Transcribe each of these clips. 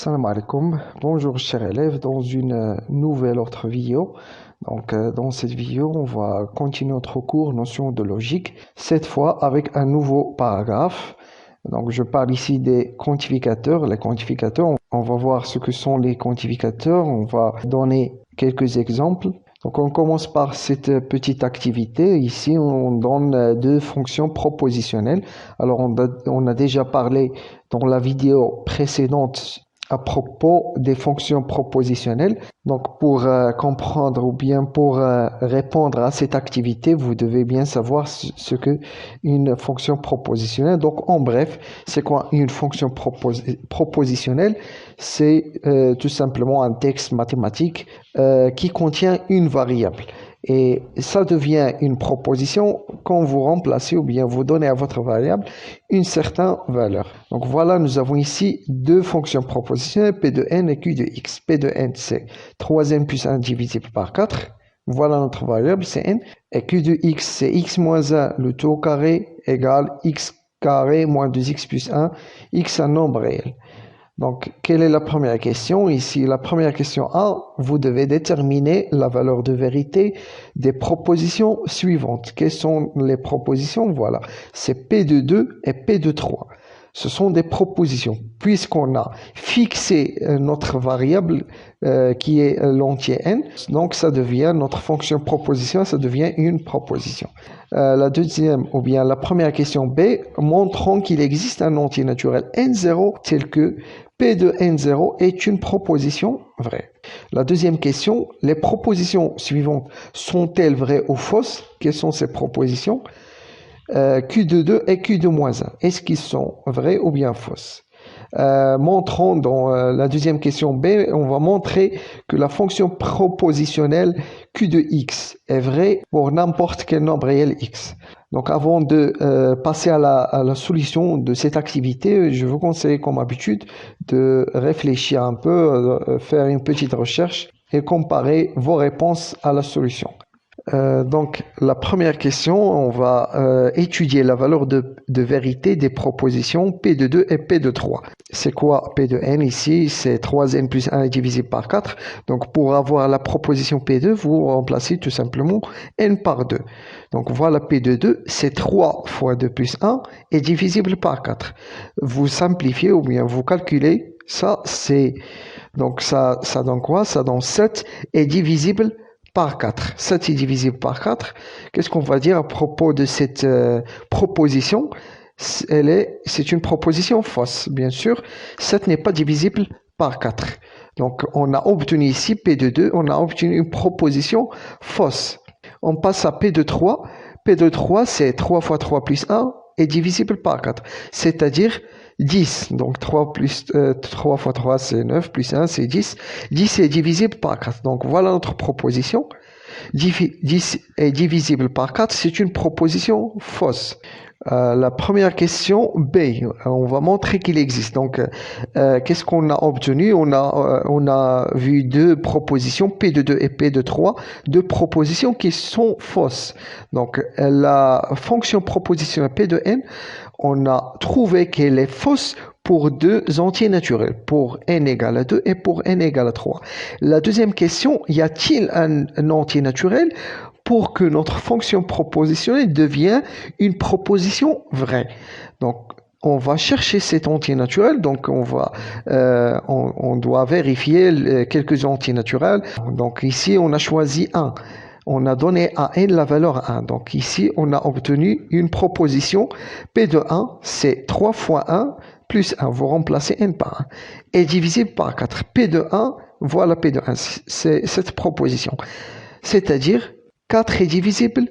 Salam alaikum, bonjour chers élèves, dans une nouvelle autre vidéo. Dans cette vidéo, on va continuer notre cours notion de logique, cette fois avec un nouveau paragraphe. Donc je parle ici des quantificateurs. Les quantificateurs, on va voir ce que sont les quantificateurs, on va donner quelques exemples. Donc on commence par cette petite activité. Ici, on donne deux fonctions propositionnelles. Alors on a déjà parlé dans la vidéo précédente à propos des fonctions propositionnelles. Donc pour comprendre ou bien pour répondre à cette activité, vous devez bien savoir ce que une fonction propositionnelle. Donc en bref, c'est quoi une fonction propositionnelle? C'est tout simplement un texte mathématique qui contient une variable. Et ça devient une proposition quand vous remplacez ou bien vous donnez à votre variable une certaine valeur. Donc voilà, nous avons ici deux fonctions propositionnelles, P de n et Q de x. P de n, c'est 3n plus 1 divisible par 4. Voilà notre variable, c'est n. Et Q de x, c'est x moins 1, le tout au carré, égale x carré moins 2x plus 1, x un nombre réel. Donc, quelle est la première question? Ici, la première question A, vous devez déterminer la valeur de vérité des propositions suivantes. Quelles sont les propositions? Voilà, c'est P de 2 et P de 3. Ce sont des propositions. Puisqu'on a fixé notre variable qui est l'entier n, donc ça devient notre fonction proposition, ça devient une proposition. La deuxième, ou bien la première question B, montrons qu'il existe un entier naturel n0 tel que P de n0 est une proposition vraie. La deuxième question, les propositions suivantes sont-elles vraies ou fausses? Quelles sont ces propositions? Q de 2 et Q de moins 1. Est-ce qu'ils sont vrais ou bien fausses? Montrons dans la deuxième question B, on va montrer que la fonction propositionnelle Q de x est vraie pour n'importe quel nombre réel x. Donc avant de passer à la solution de cette activité, je vous conseille comme habitude de réfléchir un peu, faire une petite recherche et comparer vos réponses à la solution. Donc la première question, on va étudier la valeur de vérité des propositions P de 2 et P de 3. C'est quoi P de n ici? C'est 3n plus 1 divisible par 4. Donc pour avoir la proposition P2, vous remplacez tout simplement n par 2. Donc voilà P de 2, c'est 3 fois 2 plus 1 est divisible par 4. Vous simplifiez ou bien vous calculez, ça c'est... Donc ça donne quoi? Ça donne 7 est divisible par 4. 7 est divisible par 4. Qu'est-ce qu'on va dire à propos de cette proposition? C'est une proposition fausse, bien sûr. 7 n'est pas divisible par 4. Donc, on a obtenu ici P de 2, on a obtenu une proposition fausse. On passe à P de 3. P de 3, c'est 3 fois 3 plus 1 est divisible par 4. C'est-à-dire 10. Donc 3 fois 3, c'est 9, plus 1, c'est 10. 10 est divisible par 4. Donc voilà notre proposition. 10 est divisible par 4, c'est une proposition fausse. La première question, B, on va montrer qu'il existe. Donc, qu'est-ce qu'on a obtenu? On a vu deux propositions, P de 2 et P de 3, deux propositions qui sont fausses. Donc, la fonction propositionnelle P de n, on a trouvé qu'elle est fausse pour deux entiers naturels, pour n égale à 2 et pour n égale à 3. La deuxième question, y a-t-il un entier naturel pour que notre fonction propositionnelle devienne une proposition vraie? Donc, on va chercher cet entier naturel, donc on doit vérifier quelques entiers naturels. Donc ici, on a choisi 1. On a donné à n la valeur 1. Donc ici, on a obtenu une proposition P de 1, c'est 3 fois 1 plus 1. Vous remplacez n par 1. Est divisible par 4. P de 1, voilà P de 1. C'est cette proposition. C'est-à-dire 4 est divisible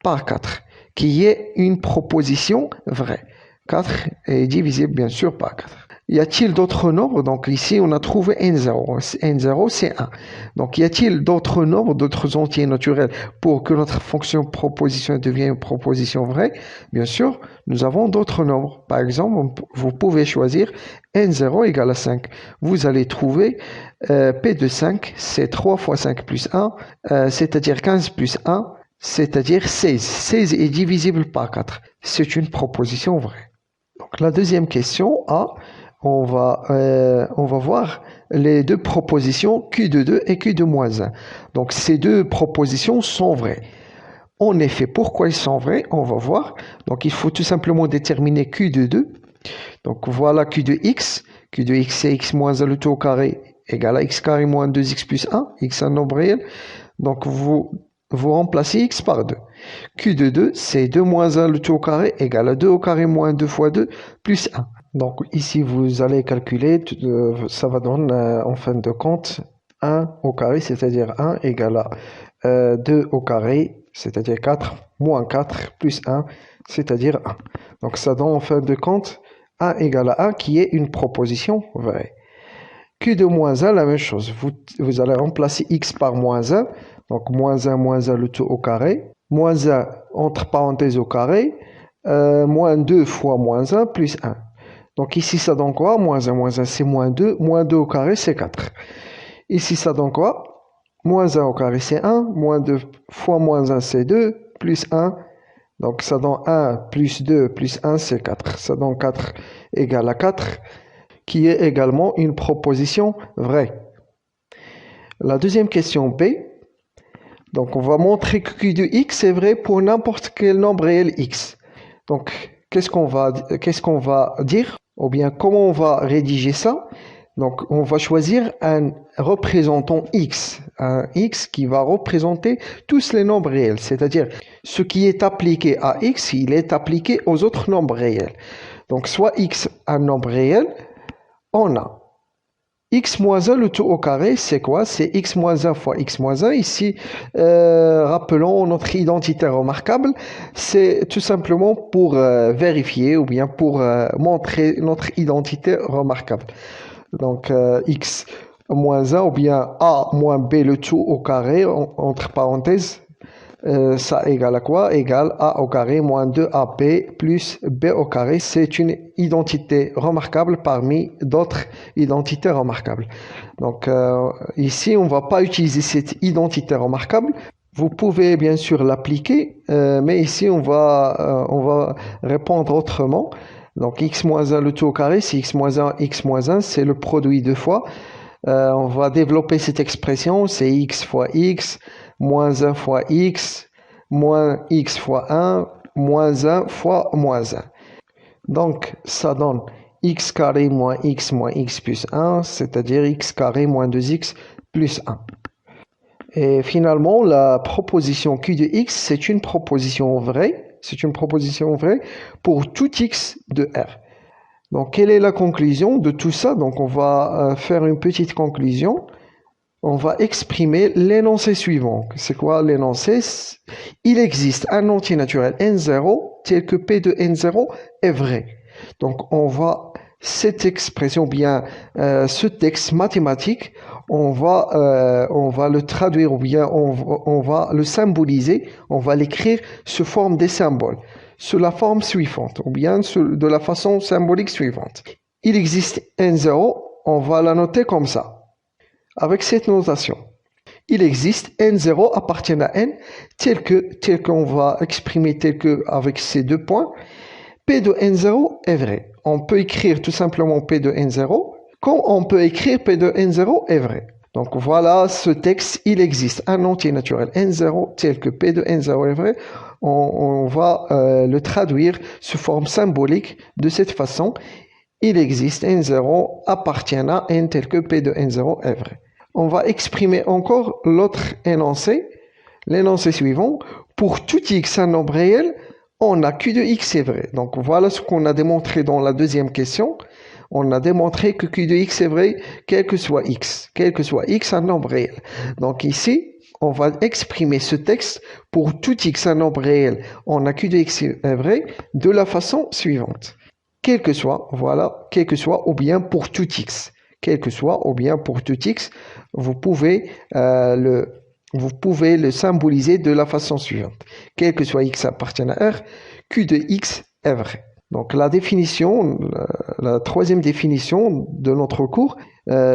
par 4, qui est une proposition vraie. 4 est divisible bien sûr par 4. Y a-t-il d'autres nombres? Donc ici, on a trouvé n0. n0, c'est 1. Donc y a-t-il d'autres nombres, d'autres entiers naturels pour que notre fonction propositionnelle devienne une proposition vraie? Bien sûr, nous avons d'autres nombres. Par exemple, vous pouvez choisir n0 égale à 5. Vous allez trouver P de 5, c'est 3 fois 5 plus 1, c'est-à-dire 15 plus 1, c'est-à-dire 16. 16 est divisible par 4. C'est une proposition vraie. Donc la deuxième question A, on va voir les deux propositions Q de 2 et Q de moins 1. Donc ces deux propositions sont vraies. En effet, pourquoi ils sont vrais? On va voir. Donc il faut tout simplement déterminer Q de 2. Donc voilà Q de x. Q de x c'est x moins 1 le tout au carré égale à x carré moins 2x plus 1. X un nombre réel. Donc vous remplacez x par 2. Q de 2 c'est 2 moins 1 le tout au carré égale à 2 au carré moins 2 fois 2 plus 1. Donc ici vous allez calculer, ça va donner en fin de compte 1 au carré, c'est-à-dire 1 égale à 2 au carré, c'est-à-dire 4, moins 4 plus 1, c'est-à-dire 1. Donc ça donne en fin de compte 1 égale à 1 qui est une proposition vraie. Q de moins 1, la même chose. Vous allez remplacer x par moins 1. Donc moins 1 le tout au carré. Moins 1 entre parenthèses au carré. Moins 2 fois moins 1 plus 1. Donc ici ça donne quoi? Moins 1 c'est moins 2. Moins 2 au carré c'est 4. Ici ça donne quoi? Moins 1 au carré c'est 1. Moins 2 fois moins 1 c'est 2. Plus 1. Donc ça donne 1 plus 2 plus 1 c'est 4. Ça donne 4 égale à 4. Qui est également une proposition vraie. La deuxième question B. Donc on va montrer que Q de x est vrai pour n'importe quel nombre réel x. Donc qu'est-ce qu'on va dire? Ou bien comment on va rédiger ça? Donc on va choisir un représentant x. Un x qui va représenter tous les nombres réels. C'est-à-dire ce qui est appliqué à x, il est appliqué aux autres nombres réels. Donc soit x un nombre réel, on a x moins 1 le tout au carré, c'est quoi? C'est x moins 1 fois x moins 1. Ici, rappelons notre identité remarquable. C'est tout simplement pour vérifier ou bien pour montrer notre identité remarquable. Donc, x moins 1 ou bien a moins b le tout au carré, entre parenthèses. Ça égale à quoi? Égale a au carré moins 2ab plus b au carré. C'est une identité remarquable parmi d'autres identités remarquables. Donc ici, on ne va pas utiliser cette identité remarquable. Vous pouvez bien sûr l'appliquer, mais ici, on va répondre autrement. Donc x moins 1 le tout au carré, c'est x moins 1, c'est le produit deux fois. On va développer cette expression, c'est x fois x, moins 1 fois x, moins x fois 1, moins 1 fois moins 1. Donc, ça donne x carré moins x plus 1, c'est-à-dire x carré moins 2x plus 1. Et finalement, la proposition Q de x, c'est une proposition vraie. C'est une proposition vraie pour tout x de R. Donc, quelle est la conclusion de tout ça? Donc, on va faire une petite conclusion. On va exprimer l'énoncé suivant. C'est quoi l'énoncé? Il existe un entier naturel n0 tel que P de n0 est vrai. Donc, on va cette expression, bien ce texte mathématique, on va le traduire ou bien on va le symboliser, on va l'écrire sous forme des symboles, sous la forme suivante ou bien de la façon symbolique suivante. Il existe n0, on va la noter comme ça. Avec cette notation, il existe n0 appartient à n tel qu'on va exprimer tel que avec ces deux points. P de n0 est vrai. On peut écrire tout simplement P de n0 comme on peut écrire P de n0 est vrai. Donc voilà ce texte, il existe un entier naturel n0 tel que P de n0 est vrai. On va le traduire sous forme symbolique de cette façon. Il existe n0 appartient à n tel que P de n0 est vrai. On va exprimer encore l'autre énoncé, l'énoncé suivant. Pour tout x un nombre réel, on a Q de x est vrai. Donc voilà ce qu'on a démontré dans la deuxième question. On a démontré que Q de x est vrai, quel que soit x un nombre réel. Donc ici, on va exprimer ce texte pour tout x un nombre réel. On a Q de x est vrai de la façon suivante. Quel que soit, voilà, quel que soit ou bien pour tout x. Quel que soit ou bien pour tout x, vous pouvez le symboliser de la façon suivante. Quel que soit x appartient à R, Q de x est vrai. Donc la définition, la troisième définition de notre cours,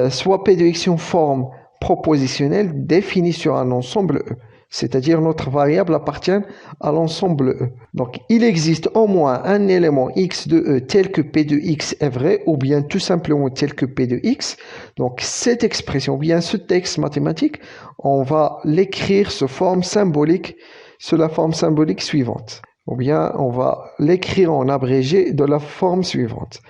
soit P de x une forme propositionnelle définie sur un ensemble E. c'est-à-dire notre variable appartient à l'ensemble E. Donc, il existe au moins un élément x de E tel que P de x est vrai, ou bien tout simplement tel que P de x. Donc, cette expression, ou bien ce texte mathématique, on va l'écrire sous la forme symbolique suivante. Ou bien, on va l'écrire en abrégé de la forme suivante.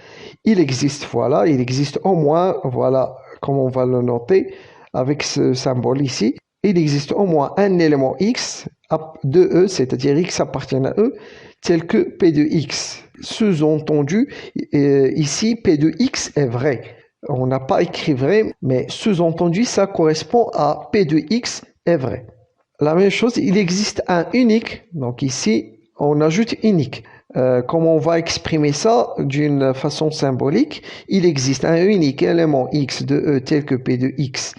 Il existe, voilà, il existe au moins, voilà comment on va le noter avec ce symbole ici. Il existe au moins un élément x de E, c'est-à-dire x appartient à E, tel que P de x. Sous-entendu, ici, P de x est vrai. On n'a pas écrit vrai, mais sous-entendu, ça correspond à P de x est vrai. La même chose, il existe un unique, donc ici, on ajoute unique. Comment on va exprimer ça d'une façon symbolique? Il existe un unique élément x de E tel que P de x,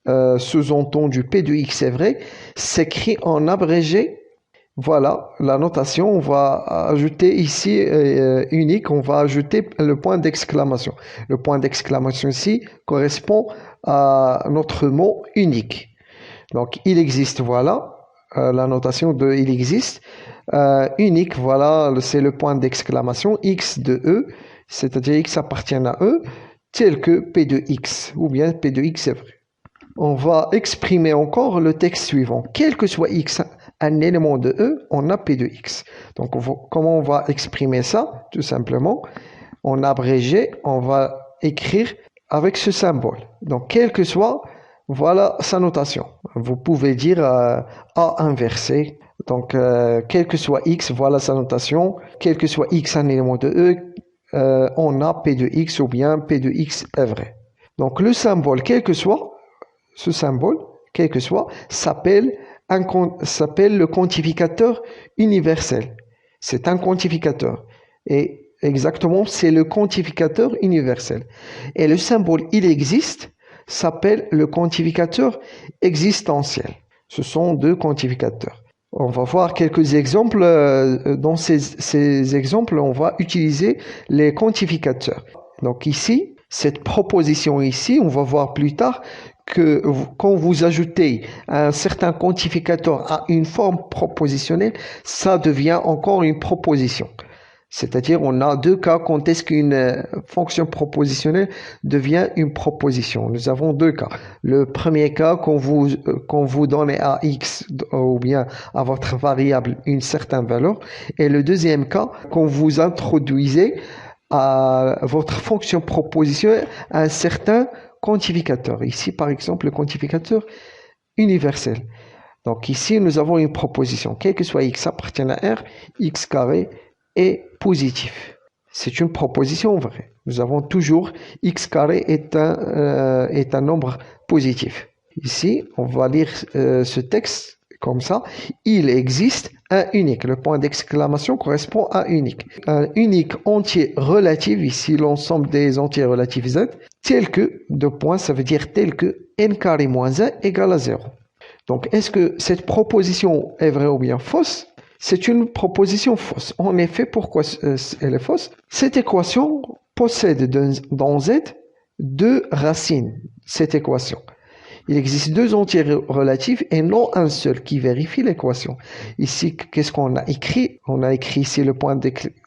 sous-entendu P de x est vrai, s'écrit en abrégé. Voilà, la notation, on va ajouter ici unique, on va ajouter le point d'exclamation. Le point d'exclamation ici correspond à notre mot unique. Donc, il existe, voilà, la notation de il existe. Unique, voilà, c'est le point d'exclamation x de E, c'est-à-dire x appartient à E, tel que P de x, ou bien P de x est vrai. On va exprimer encore le texte suivant. Quel que soit x, un élément de E, on a P de x. Donc, comment on va exprimer ça? Tout simplement, en abrégé, on va écrire avec ce symbole. Donc, quel que soit, voilà sa notation. Vous pouvez dire A inversé. Donc, quel que soit x, voilà sa notation. Quel que soit x, un élément de E, on a P de x ou bien P de x est vrai. Donc, le symbole, quel que soit, ce symbole, quel que soit, s'appelle le quantificateur universel. C'est un quantificateur. Et exactement, c'est le quantificateur universel. Et le symbole il existe s'appelle le quantificateur existentiel. Ce sont deux quantificateurs. On va voir quelques exemples. Dans ces exemples, on va utiliser les quantificateurs. Donc ici, cette proposition ici, on va voir plus tard que quand vous ajoutez un certain quantificateur à une forme propositionnelle, ça devient encore une proposition. C'est-à-dire, on a deux cas quand est-ce qu'une fonction propositionnelle devient une proposition. Nous avons deux cas. Le premier cas, quand vous donnez à x ou bien à votre variable une certaine valeur. Et le deuxième cas, quand vous introduisez à votre fonction propositionnelle un certain quantificateur. Ici, par exemple, le quantificateur universel. Donc ici, nous avons une proposition. Quel que soit x appartient à R, x carré est positif. C'est une proposition vraie. Nous avons toujours x carré est un nombre positif. Ici, on va lire ce texte comme ça. Il existe un unique. Le point d'exclamation correspond à unique. Un unique entier relatif, ici l'ensemble des entiers relatifs z, tel que, deux points, ça veut dire tel que n carré moins 1 égale à 0. Donc, est-ce que cette proposition est vraie ou bien fausse? C'est une proposition fausse. En effet, pourquoi elle est fausse? Cette équation possède dans z deux racines. Cette équation. Il existe deux entiers relatifs et non un seul qui vérifie l'équation. Ici, qu'est-ce qu'on a écrit? On a écrit ici le point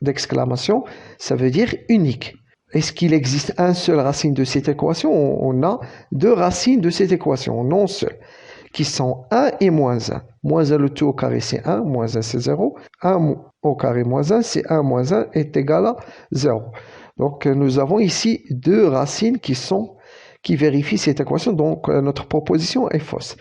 d'exclamation. Ça veut dire unique. Est-ce qu'il existe un seul racine de cette équation? On a deux racines de cette équation, non seule, qui sont 1 et moins 1. Moins 1, le tout au carré, c'est 1. Moins 1, c'est 0. 1 au carré moins 1, c'est 1 moins 1 est égal à 0. Donc, nous avons ici deux racines qui vérifient cette équation. Donc, notre proposition est fausse.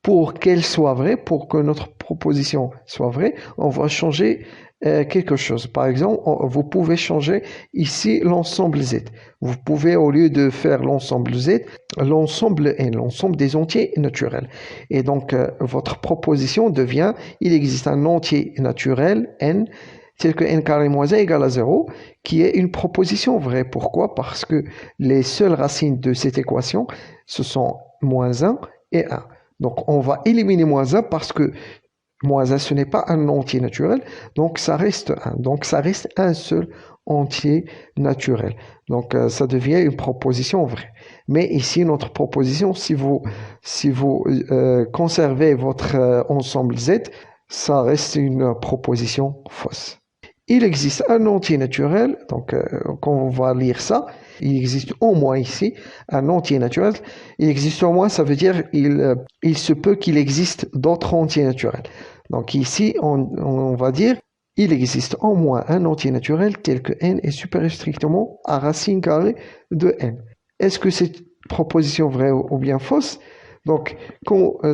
Pour qu'elle soit vraie, pour que notre proposition soit vraie, on va changer quelque chose. Par exemple, vous pouvez changer ici l'ensemble Z. Vous pouvez, au lieu de faire l'ensemble Z, l'ensemble N, l'ensemble des entiers naturels. Et donc, votre proposition devient, il existe un entier naturel, N, tel que n carré moins 1 égale à 0, qui est une proposition vraie. Pourquoi? Parce que les seules racines de cette équation, ce sont moins 1 et 1. Donc, on va éliminer moins 1 parce que moins 1, ce n'est pas un entier naturel, donc ça reste 1. Donc, ça reste un seul entier naturel. Donc, ça devient une proposition vraie. Mais ici, notre proposition, si vous conservez votre ensemble Z, ça reste une proposition fausse. Il existe un entier naturel, donc quand on va lire ça, il existe au moins ici un entier naturel. Il existe au moins, ça veut dire il se peut qu'il existe d'autres entiers naturels. Donc ici, on va dire il existe au moins un entier naturel tel que n est supérieur strictement à racine carrée de n. Est-ce que c'est proposition vraie ou bien fausse? Donc,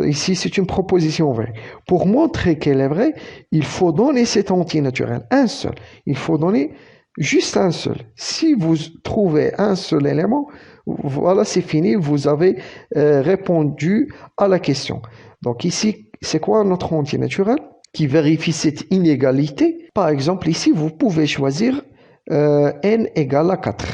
ici, c'est une proposition vraie. Pour montrer qu'elle est vraie, il faut donner cet entier naturel, un seul. Il faut donner juste un seul. Si vous trouvez un seul élément, voilà, c'est fini, vous avez répondu à la question. Donc ici, c'est quoi notre entier naturel qui vérifie cette inégalité? Par exemple, ici, vous pouvez choisir n égale à 4.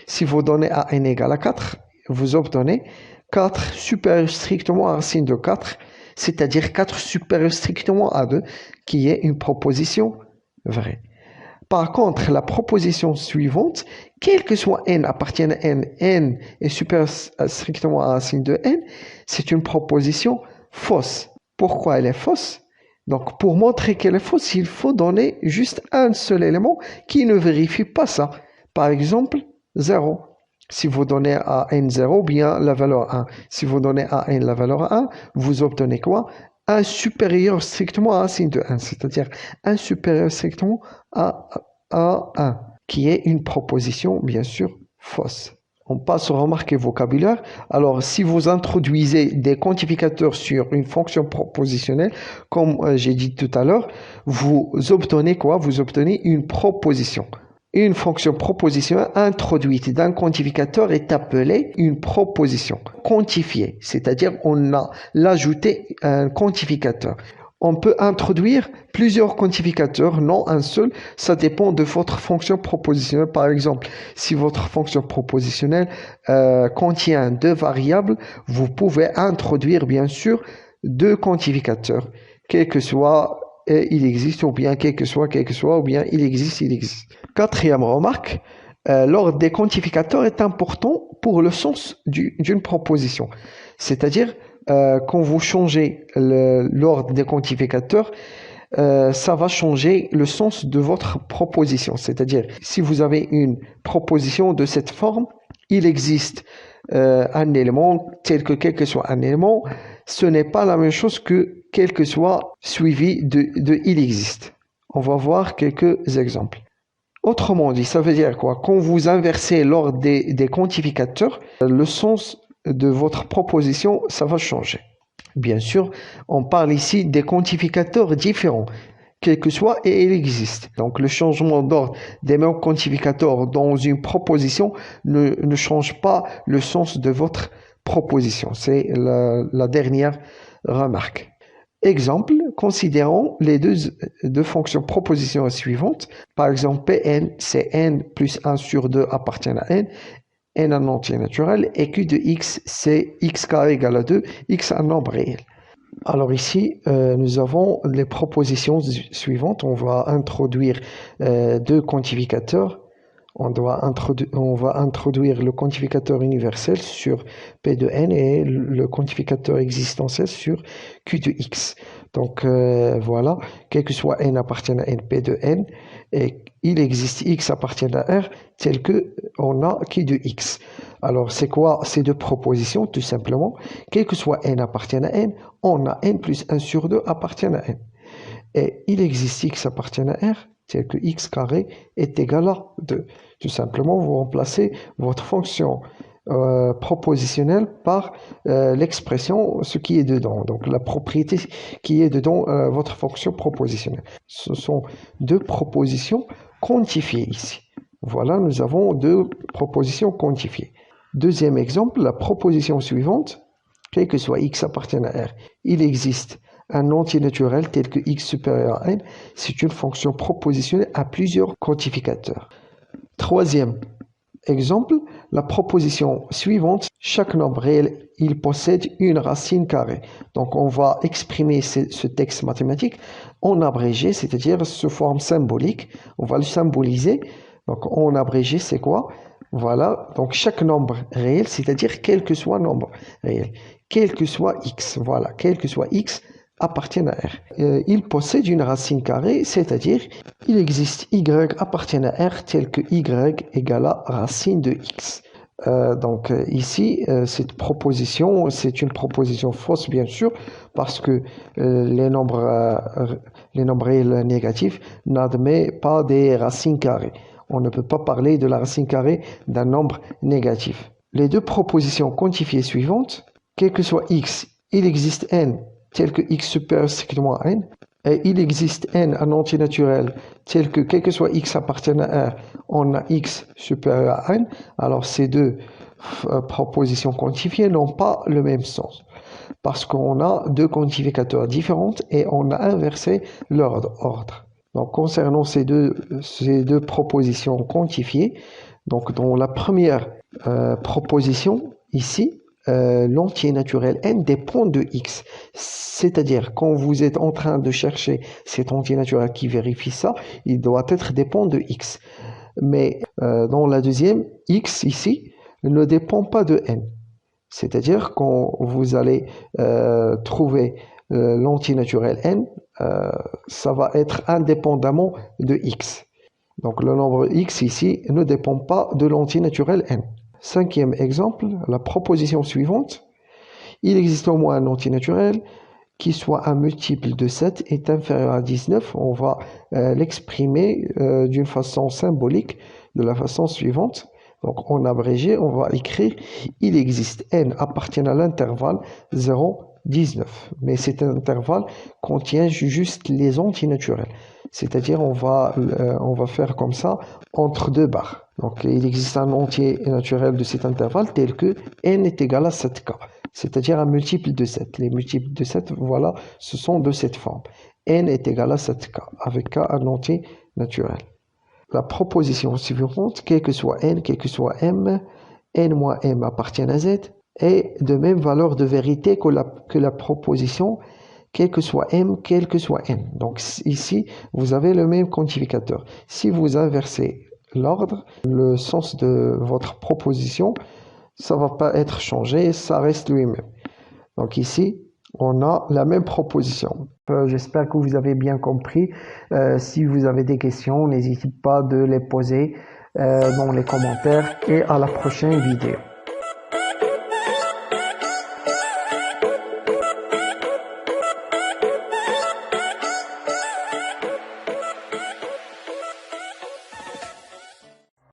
Si vous donnez à n égale à 4, vous obtenez 4 supérieur strictement à racine de 4, c'est-à-dire 4 supérieur strictement à 2, qui est une proposition vraie. Par contre, la proposition suivante, quel que soit n appartient à n est supérieur strictement à racine de n, c'est une proposition fausse. Pourquoi elle est fausse? Donc, pour montrer qu'elle est fausse, il faut donner juste un seul élément qui ne vérifie pas ça. Par exemple, 0. Si vous donnez à n 0, bien la valeur 1. Si vous donnez à n la valeur 1, vous obtenez quoi? Un supérieur strictement à racine de 1, c'est-à-dire un supérieur strictement à 1, qui est une proposition, bien sûr, fausse. On passe aux remarques et vocabulaire. Alors, si vous introduisez des quantificateurs sur une fonction propositionnelle, comme j'ai dit tout à l'heure, vous obtenez quoi? Vous obtenez une proposition. Une fonction propositionnelle introduite d'un quantificateur est appelée une proposition quantifiée, c'est-à-dire on a ajouté un quantificateur. On peut introduire plusieurs quantificateurs, non un seul, ça dépend de votre fonction propositionnelle. Par exemple, si votre fonction propositionnelle contient 2 variables, vous pouvez introduire bien sûr 2 quantificateurs, quel que soit il existe, ou bien quel que soit, ou bien il existe. Quatrième remarque, l'ordre des quantificateurs est important pour le sens d'une proposition. C'est-à-dire, quand vous changez l'ordre des quantificateurs, ça va changer le sens de votre proposition. C'est-à-dire, si vous avez une proposition de cette forme, il existe un élément tel que quel que soit un élément, ce n'est pas la même chose que quel que soit suivi de il existe. On va voir quelques exemples. Autrement dit, ça veut dire quoi? Quand vous inversez l'ordre des quantificateurs, le sens de votre proposition, ça va changer. Bien sûr, on parle ici des quantificateurs différents, quel que soit, et il existe. Donc, le changement d'ordre des mêmes quantificateurs dans une proposition ne change pas le sens de votre proposition. C'est la dernière remarque. Exemple, considérons les deux fonctions propositionnelles suivantes. Par exemple, Pn, c'est n plus 1 sur 2 appartient à n, n un entier naturel, et Q de x, c'est x carré égale à 2, x un nombre réel. Alors ici, nous avons les propositions suivantes. On va introduire 2 quantificateurs. On va introduire le quantificateur universel sur P de n et le quantificateur existentiel sur Q de x. Donc voilà, quel que soit n appartient à n, P de n, et il existe x appartient à R tel que on a Q de x. Alors c'est quoi ces deux propositions? Tout simplement, quel que soit n appartient à n, on a n plus 1 sur 2 appartient à n. Et il existe x appartient à R tel que x carré est égal à 2. Tout simplement, vous remplacez votre fonction propositionnelle par l'expression, ce qui est dedans, donc la propriété qui est dedans votre fonction propositionnelle. Ce sont 2 propositions quantifiées ici. Voilà, nous avons 2 propositions quantifiées. Deuxième exemple, la proposition suivante, quel que soit x appartient à R, il existe un entier naturel tel que x supérieur à n, c'est une fonction propositionnelle à plusieurs quantificateurs. Troisième exemple, la proposition suivante, chaque nombre réel, il possède une racine carrée. Donc on va exprimer ce texte mathématique en abrégé, c'est-à-dire sous forme symbolique. On va le symboliser Donc en abrégé, c'est quoi? Voilà, donc chaque nombre réel, c'est-à-dire quel que soit nombre réel, quel que soit x, voilà, quel que soit x appartient à R. Il possède une racine carrée, c'est-à-dire il existe y appartient à R tel que y égale à racine de x. Ici, cette proposition, c'est une proposition fausse bien sûr, parce que les nombres réels négatifs n'admettent pas des racines carrées. On ne peut pas parler de la racine carrée d'un nombre négatif. Les deux propositions quantifiées suivantes, quel que soit x, il existe n tel que x supérieur strictement à n, et il existe n un entier naturel tel que quel que soit x appartient à R, on a x supérieur à n, alors ces deux propositions quantifiées n'ont pas le même sens. Parce qu'on a deux quantificateurs différents et on a inversé leur ordre. Donc, concernant ces deux propositions quantifiées, donc dans la première proposition, ici, l'entier naturel n dépend de x. C'est-à-dire, quand vous êtes en train de chercher cet entier naturel qui vérifie ça, il doit être dépend de x. Mais dans la deuxième, x ici ne dépend pas de n. C'est-à-dire, quand vous allez trouver l'entier naturel n, ça va être indépendamment de x. Donc le nombre x ici ne dépend pas de l'entier naturel n. Cinquième exemple, la proposition suivante. Il existe au moins un entier naturel qui soit un multiple de 7 est inférieur à 19. On va l'exprimer d'une façon symbolique de la façon suivante. Donc en abrégé, on va écrire il existe n appartient à l'intervalle 0, 19. Mais cet intervalle contient juste les entiers naturels. C'est-à-dire on va faire comme ça entre deux barres. Donc il existe un entier naturel de cet intervalle tel que n est égal à 7k. C'est-à-dire un multiple de 7. Les multiples de 7, voilà, ce sont de cette forme. n est égal à 7k, avec k un entier naturel. La proposition suivante, quel que soit n, quel que soit m, n moins m appartient à z, est de même valeur de vérité que la proposition quel que soit m, quel que soit n. Donc ici, vous avez le même quantificateur. Si vous inversez l'ordre, le sens de votre proposition, ça ne va pas être changé, ça reste lui-même. Donc ici, on a la même proposition. J'espère que vous avez bien compris. Si vous avez des questions, n'hésitez pas de les poser dans les commentaires et à la prochaine vidéo.